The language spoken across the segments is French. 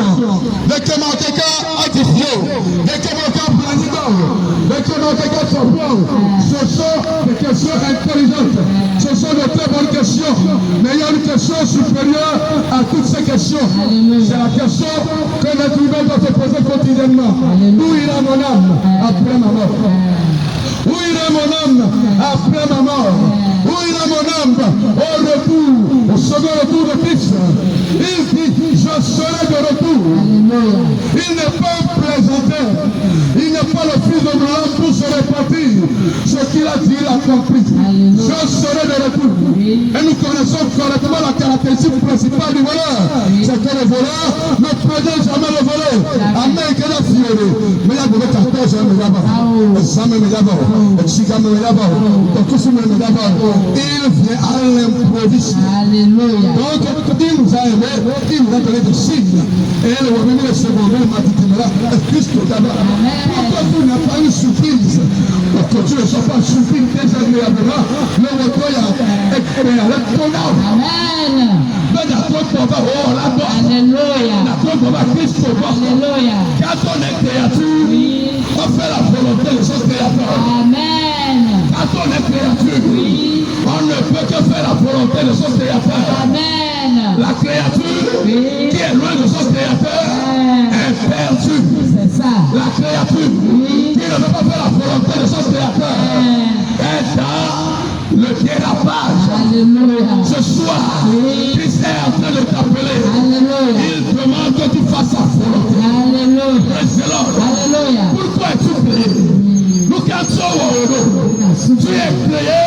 information. De comment quelqu'un a dit faux. De comment quelqu'un planifié. De comment quelqu'un s'en ce sont des questions intelligentes. Ce sont de très bonnes questions. Mais il y a une question supérieure à toutes ces questions. C'est la question que l'être humain doit se poser quotidiennement. Où ira mon âme après ma mort? Où ira mon âme après ma mort? Où ira mon âme au retour, au second retour de Christ? Il dit, je serai de retour. Il n'est pas un plaisanteur. Il n'est pas le fils de l'homme pour se répartir. Ce qu'il a dit, il a compris. Je serai de retour. Et nous connaissons correctement la caractéristique principale du voleur. C'est que le voleur ne prenait jamais le volet. Amen, qu'il a fioré. Mais il y a de 14 ans, il vient à l'improviste. Donc, il nous a aimé, il nous a donné des signes. Et le revenu le secondaire m'a dit qu'il est Christ d'abord. Pourquoi vous n'avez pas une surprise? Pour que tu ne sois pas surpris désagréablement, le retour est créé avec ton âme. Amen. Alléluia. Car ton créature, on fait la volonté de son créateur. Amen. Car ton créature, on ne peut que faire la volonté de son créateur. Amen. La créature qui est loin de son créateur est perdue. C'est ça. La créature qui ne peut pas faire la volonté de son créateur est dans le dérapage. Alléluia. Ce soir, Christ est en train de t'appeler. Alléluia. Il demande que tu fasses sa volonté. Alléluia. Alléluia. Pourquoi es-tu créé? Tu es créé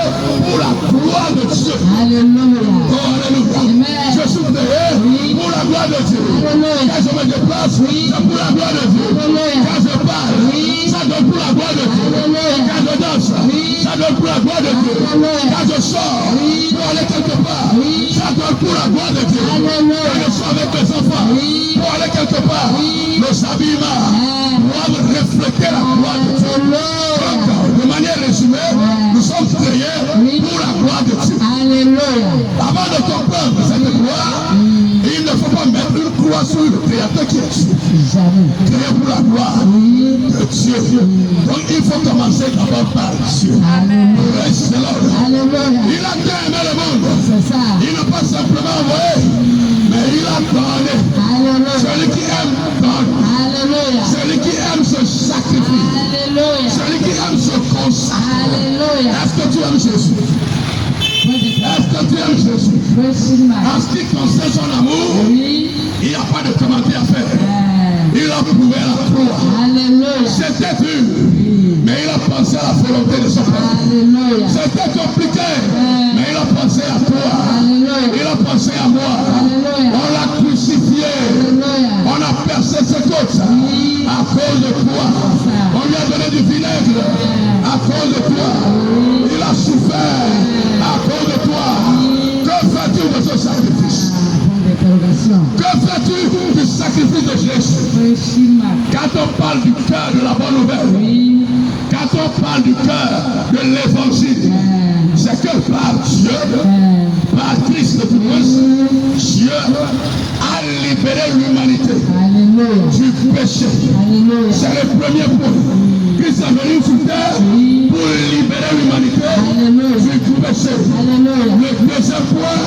pour la gloire de Dieu. Alléluia. Oh, alléluia. Je suis créé pour la gloire de Dieu. Alléluia. Quand je me déplace, c'est pour la gloire de Dieu. Alléluia. Quand je parle, ça donne pour la gloire de Dieu. Alléluia. Quand je danse, ça donne pour la gloire de Dieu. Alléluia. Quand je sors pour aller quelque part, ça donne pour la gloire de Dieu. Alléluia. Quand je sors avec mes enfants pour aller quelque part, nos habillements doivent refléter la gloire de Dieu. De manière résumée, nous sommes créés pour la gloire de Dieu. Alléluia. Avant de comprendre cette gloire, il ne faut pas mettre une croix sur le créateur qui est Dieu. Créé pour la gloire de Dieu. Donc il faut commencer d'abord par Dieu. Alléluia. Il a bien aimé le monde. Il n'a pas simplement envoyé, mais il a donné. Celui qui aime donne. Celui qui aime se sacrifie. Celui qui aime se consacre. Est-ce que tu aimes Jésus? Est-ce que tu aimes Jésus? En ce qui concerne son amour, il n'y a pas de commentaire à faire. Il a prouvé la croix. C'était dur, mais il a pensé à la volonté de son Père. C'était compliqué, mais il a pensé à toi. Il a pensé à moi. On l'a crucifié. On a percé ses côtes à cause de toi. On lui a donné du vinaigre à cause de toi. Il a souffert à cause de toi. Que fais-tu de ce sacrifice? Que fais-tu du sacrifice de Jésus? Quand on parle du cœur de la bonne nouvelle, quand on parle du cœur de l'évangile, c'est que par Dieu, par Christ du moins, Dieu a libéré l'humanité du péché. C'est le premier point. Christ est venu sur terre pour libérer l'humanité du péché. Le deuxième point,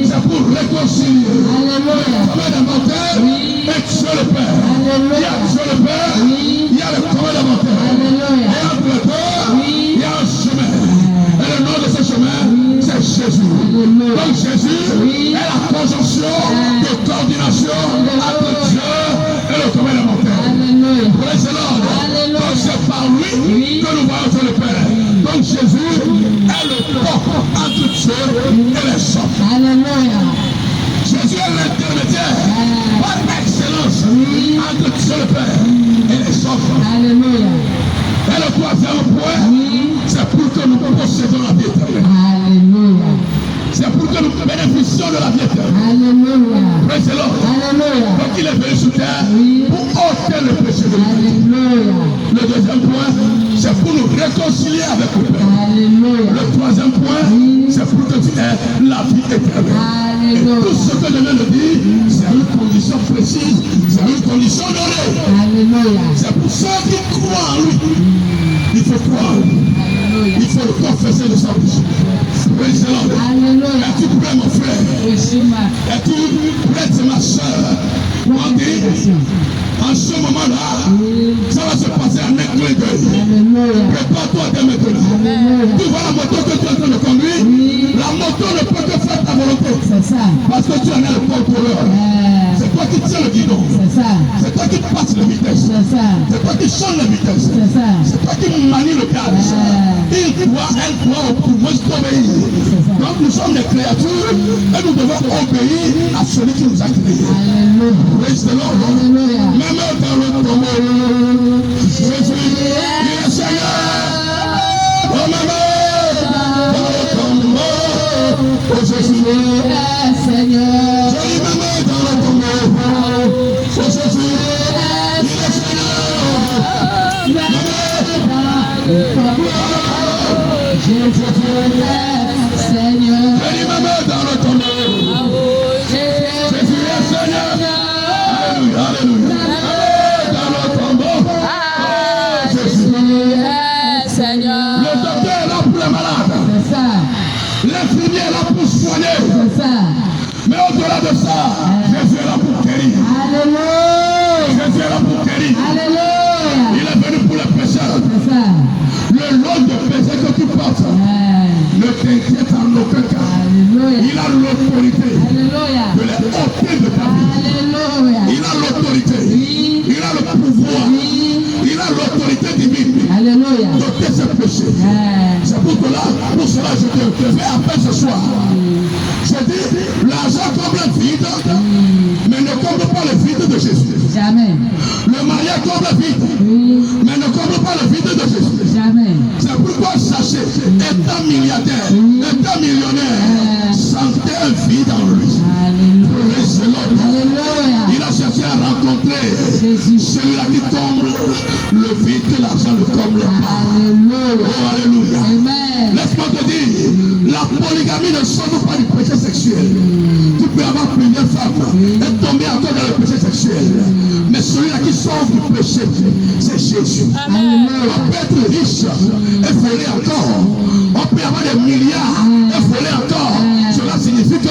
c'est pour réconcilier le commun des mortels et Dieu le Père. Il y a Dieu le Père, il y a le commun des mortels. Et entre les deux, il y a un chemin. Et le nom de ce chemin, c'est Jésus. Donc Jésus est la conjonction de coordination entre Dieu et le commun des mortels. Praise the Lord. Donc c'est par lui que nous voyons Dieu le Père. Donc Jésus est le pont entre Dieu et les hommes. Alléluia. Jésus est l'intermédiaire par excellence entre Dieu le Père et les hommes. Alléluia. Et le troisième point, c'est pour que nous possédions la vie éternelle. Alléluia. C'est pour que nous bénéficions de la vie éternelle. Alléluia. Praise the Lord. Alléluia. Donc il est venu sur terre pour ôter le péché de l'humanité. Le deuxième point, c'est pour nous réconcilier avec le Père. Le troisième point, c'est pour que tu aies la vie éternelle. Et tout ce que je viens de dire, c'est une condition précise, c'est une condition donnée. C'est pour ceux qui croient en lui. Il faut croire en lui. Il faut le confesser de sa bouche. Praise the Lord. Es-tu prêt, mon frère? Es-tu prête, ma soeur? On dit, en ce moment-là, ça va se passer en un clin d'œil. Prépare-toi dès maintenant. Tu vois la moto que tu es en train de conduire? La moto ne peut que faire ta volonté. Parce que tu en es le contrôleur. C'est toi qui tiens le guidon. C'est toi qui passes la vitesse. C'est toi qui change la vitesse. C'est toi qui manie le gaz. Il doit, elle doit pouvoir t'obéir. Donc nous sommes des créatures et nous devons obéir à celui qui nous a créés. Praise the Lord. Même dans le tombeau, Jésus, il est Seigneur. Oh maman, dans le tombeau, oh Jésus, il est Seigneur. Jolie maman dans le tombeau, oh Jésus, il est Seigneur. Maman, Jésus est Seigneur. Jolie maman dans le tombeau, Jésus est Seigneur. Alléluia, alléluia. Dans le tombeau, Jésus est Seigneur. Le docteur est là pour les malades. L'infirmier est là pour soigner. Mais au-delà de ça, Jésus est là pour guérir. Jésus est là pour guérir. Il est venu pour les pécheurs. Le lot de péché que tu portes ne t'inquiète en aucun cas. Il a l'autorité de les ôter de ta vie. Il a l'autorité. Il a le pouvoir. Il a l'autorité divine d'ôter ses péchés. C'est pour cela je te fais appel ce soir. Je dis, l'argent comble le vide, mais ne comble pas le vide de Jésus. Jamais. Le mariage comble le vide, mais ne comble pas le vide de Jésus. Jamais. C'est pourquoi sachez, étant milliardaire, étant millionnaire, sentez un vide en lui. Il a cherché à rencontrer celui-là qui comble le vide que l'argent ne comble pas. Oh, alléluia. Laisse-moi te dire, la polygamie ne sauve pas du péché sexuel. Tu peux avoir plusieurs femmes et tomber encore dans le péché sexuel. Mais celui-là qui sauve du péché, c'est Jésus. On peut être riche et voler encore. On peut avoir des milliards et voler encore. Cela signifie que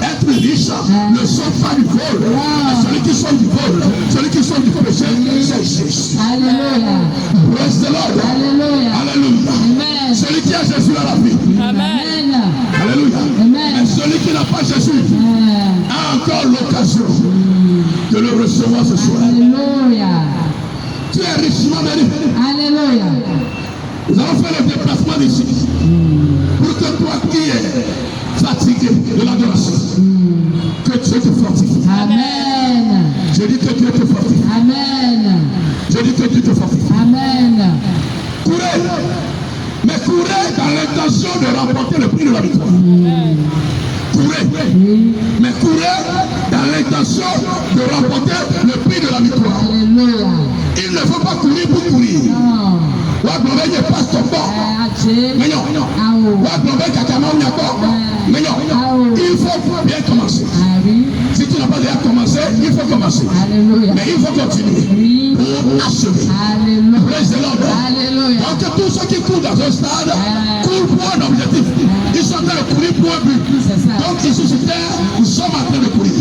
être riche ne sauve pas du vol. Mais celui qui sauve du vol, celui qui sauve du péché, c'est Jésus. Alléluia. Praise the Lord. Alléluia. Alléluia. Celui qui a Jésus à la vie. Amen. Alléluia. Mais celui qui n'a pas Jésus a encore l'occasion de le recevoir ce soir. Alléluia. Tu es richement béni. Alléluia. Nous allons faire le déplacement d'ici. Pour que toi qui es fatigué de l'adoration, que Dieu te fortifie. Amen. Je dis que Dieu te fortifie. Amen. Je dis que Dieu te fortifie. Amen. Courez. Mais courez dans l'intention de remporter le prix de la victoire. Courez. Mais courez dans l'intention de remporter le prix de la victoire. Alléluia. Il ne faut pas courir pour courir. Il faut bien commencer. Si tu n'as pas déjà commencé, il faut commencer. Mais il faut continuer pour achever. Praise the Lord. Donc tous ceux qui courent dans un stade courent pour un objectif. Ils sont en train de courir pour un but. Donc ici sur terre, nous sommes en train de courir.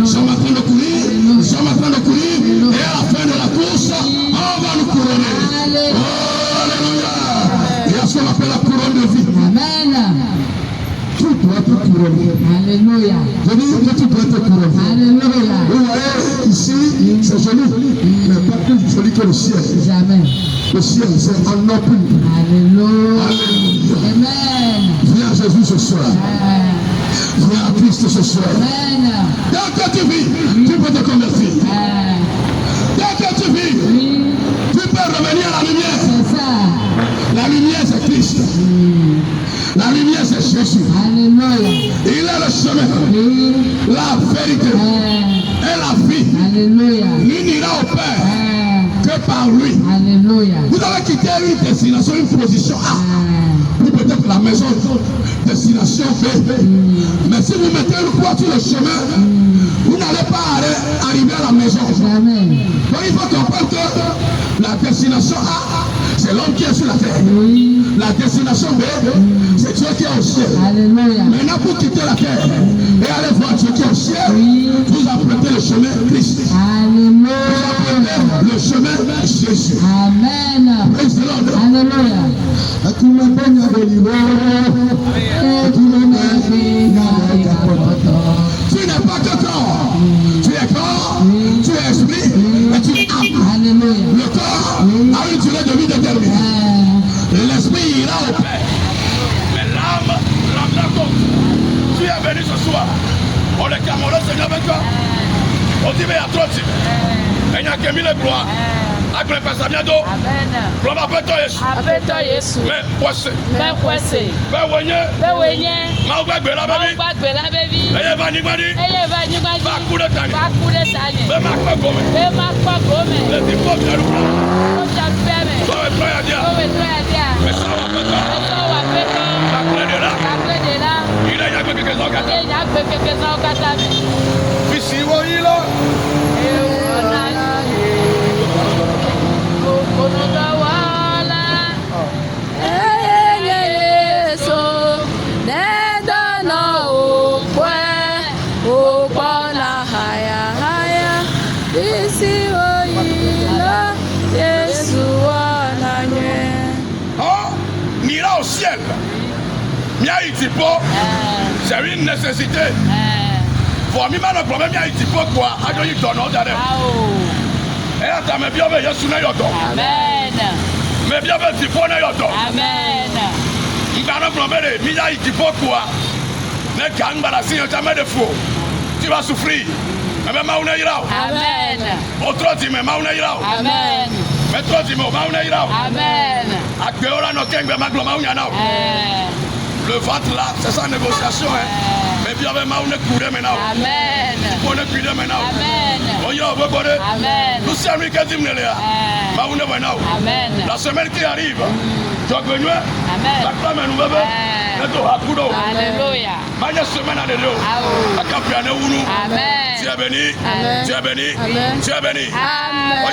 Nous sommes en train de courir. Nous sommes en train de courir. Et à la fin de la course, on va nous couronner. Oh, alléluia. Il y a ce qu'on appelle la couronne de vie. Amen. Tout doit être couronné. Alléluia. Je dis que tout doit être couronné. Alléluia. Vous voyez, ici, c'est joli, mais pas plus joli que le ciel. Jamais. Le ciel, c'est en or pur. Alléluia. Alléluia. Amen. Viens à Jésus ce soir. Viens à Christ ce soir. Amen. Dès que tu vis, tu peux te convertir. Dès que tu vis, tu peux revenir à la lumière. C'est ça. La lumière, c'est Christ. La lumière, c'est Jésus. Alléluia. Il est le chemin, la vérité et la vie. Alléluia. L'unira au Père en lui. Alléluia. Vous allez quitter une destination, une position A. Puis peut-être la maison, destination B. Mais si vous mettez une croix sur le chemin, vous n'allez pas arriver à la maison. Amen. Donc il faut comprendre que la destination A, c'est l'homme qui est sur la terre. La destination B, c'est Dieu qui est au ciel. Alléluia. Maintenant, pour quitter la terre et aller voir Dieu qui est au ciel, vous empruntez le chemin Christ. Alléluia. Vous empruntez le chemin Jésus. Amen. Praise the Lord. Alléluia. Tu n'es pas que corps. Tu es corps, tu es esprit et tu es âme. Alléluia. Le corps a une durée de vie déterminée. L'esprit ira au Père. Mais l'âme d'accord. Tu es venu ce soir. On est Cameroun, Seigneur, avec toi. On dit, mais il y a trop de temps. Il y a que mille gloires. Agre pesa miado. Amen. Glória apeto Yesu. Apeto Yesu. Me kwese. Me kwese. Be wenye. Be wenye. Ma gbagbe la baby. Ma gbagbe la baby. Eye ba ni gbadi. Eye ba ni gbadi. Ba kude tani. Ba kude tani. Be ma pa gome. Be ma pa gome. Le di po jaru. Po jaru beme. Bo we try dia. Bo we try dia. Me sa wa peto. Me sa wa peto. Ba kude de la. Ba kude de la. Ile ya gbe keke zo kata. Ile ya gbe keke zo kata mi. Fisi wo yilo. Mira au ciel. Mia itipo. C'est une nécessité. Pour moi, le problème, il y a itipo quoi. Ajo yi tono dare. Et attends, mais bien, Yesu na yoto. Amen. Mais bien, itipo na yoto. Amen. Ngana problème, il y a itipo quoi. Ne gang bala si on jamais de fou. Tu vas souffrir. Mais mauna irao. Amen. Autre dit mais mauna irao. Amen. Mais toi dis mais mauna irao. Amen. Akbeola no kengbe maglo mauna nao. Le ventre là, c'est sa négociation hein. Mais bien mauna coudé maintenant. Amen. On est cuidé maintenant. Amen. On y a beaucoup. Amen. Nous sommes les quasi là. Mauna maintenant. Amen. La semaine qui arrive. Jogbenue. Amen. La femme nous bébé. Neto hakudo. Alléluia. Manya semaine à l'élo. Akapiane unu. Amen. Tu es béni. Amen. Tu es béni. Amen. Tu es béni. Amen.